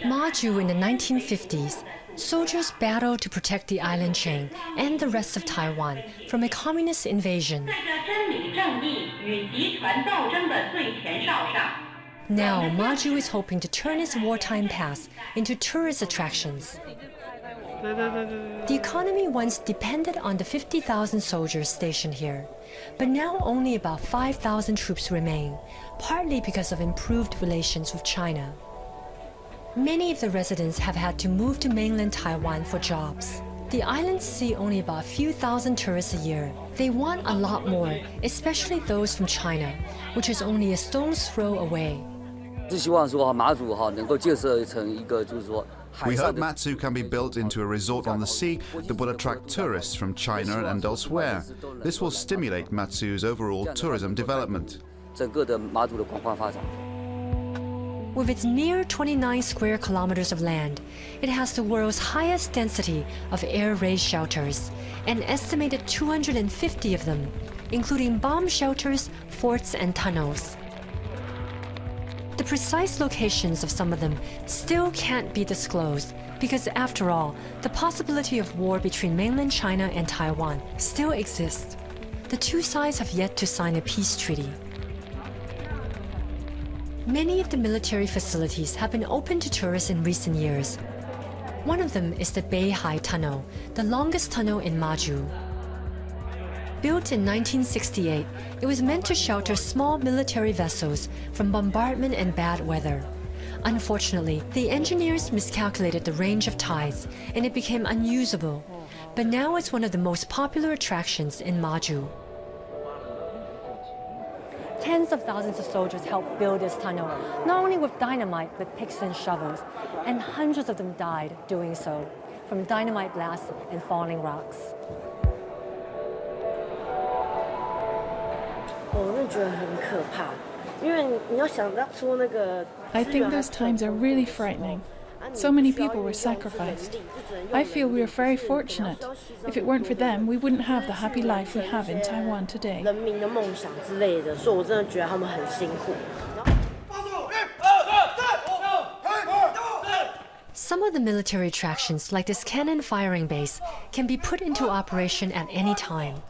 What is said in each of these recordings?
Maju in the 1950s, soldiers battled to protect the island chain and the rest of Taiwan from a communist invasion. Now, Maju is hoping to turn its wartime past into tourist attractions. The economy once depended on the 50,000 soldiers stationed here, but now only about 5,000 troops remain, partly because of improved relations with China. Many of the residents have had to move to mainland Taiwan for jobs. The islands see only about a few thousand tourists a year. They want a lot more, especially those from China, which is only a stone's throw away. We hope Matsu can be built into a resort on the sea that will attract tourists from China and elsewhere. This will stimulate Matsu's overall tourism development. With its mere 29 square kilometers of land, it has the world's highest density of air-raid shelters, an estimated 250 of them, including bomb shelters, forts, and tunnels. The precise locations of some of them still can't be disclosed because, after all, the possibility of war between mainland China and Taiwan still exists. The two sides have yet to sign a peace treaty. Many of the military facilities have been opened to tourists in recent years. One of them is the Beihai Tunnel, the longest tunnel in Maju. Built in 1968, it was meant to shelter small military vessels from bombardment and bad weather. Unfortunately, the engineers miscalculated the range of tides, and it became unusable. But now it's one of the most popular attractions in Maju. Tens of thousands of soldiers helped build this tunnel, not only with dynamite, but picks and shovels, and hundreds of them died doing so, from dynamite blasts and falling rocks. I think those times are really frightening. So many people were sacrificed. I feel we are very fortunate. If it weren't for them, we wouldn't have the happy life we have in Taiwan today. Some of the military attractions, like this cannon firing base, can be put into operation at any time.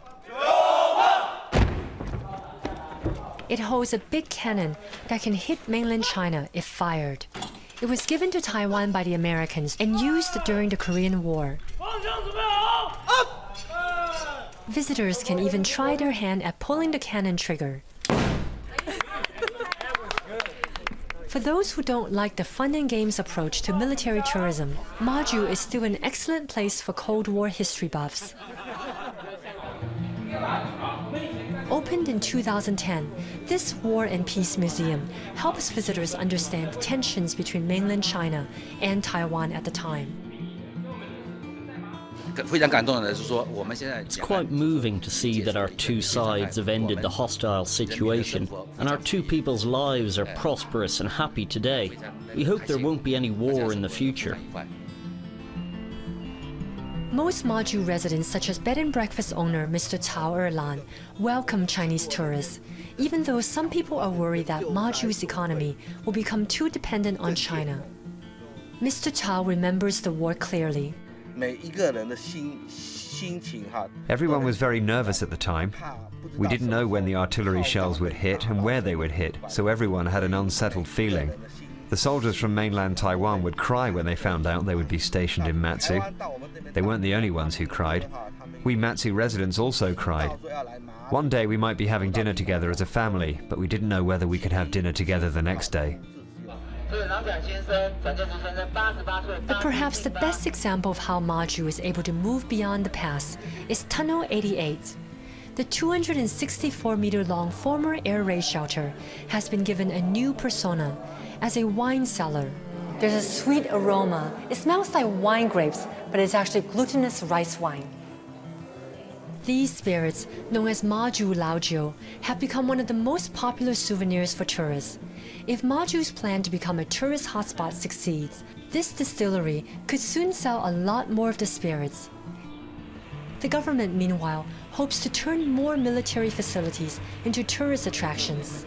It holds a big cannon that can hit mainland China if fired. It was given to Taiwan by the Americans and used during the Korean War. Visitors can even try their hand at pulling the cannon trigger. For those who don't like the fun and games approach to military tourism, Maju is still an excellent place for Cold War history buffs. Opened in 2010, this War and Peace Museum helps visitors understand the tensions between mainland China and Taiwan at the time. It's quite moving to see that our two sides have ended the hostile situation and our two people's lives are prosperous and happy today. We hope there won't be any war in the future. Most Maju residents, such as bed and breakfast owner Mr. Cao Erlan, welcome Chinese tourists, even though some people are worried that Maju's economy will become too dependent on China. Mr. Cao remembers the war clearly. Everyone was very nervous at the time. We didn't know when the artillery shells would hit and where they would hit, so everyone had an unsettled feeling. The soldiers from mainland Taiwan would cry when they found out they would be stationed in Matsu. They weren't the only ones who cried. We Matsu residents also cried. One day we might be having dinner together as a family, but we didn't know whether we could have dinner together the next day. But perhaps the best example of how Maju is able to move beyond the past is Tunnel 88. The 264-meter-long former air raid shelter has been given a new persona as a wine cellar. There's a sweet aroma. It smells like wine grapes, but it's actually glutinous rice wine. These spirits, known as Maju Laojiu, have become one of the most popular souvenirs for tourists. If Maju's plan to become a tourist hotspot succeeds, this distillery could soon sell a lot more of the spirits. The government, meanwhile, hopes to turn more military facilities into tourist attractions.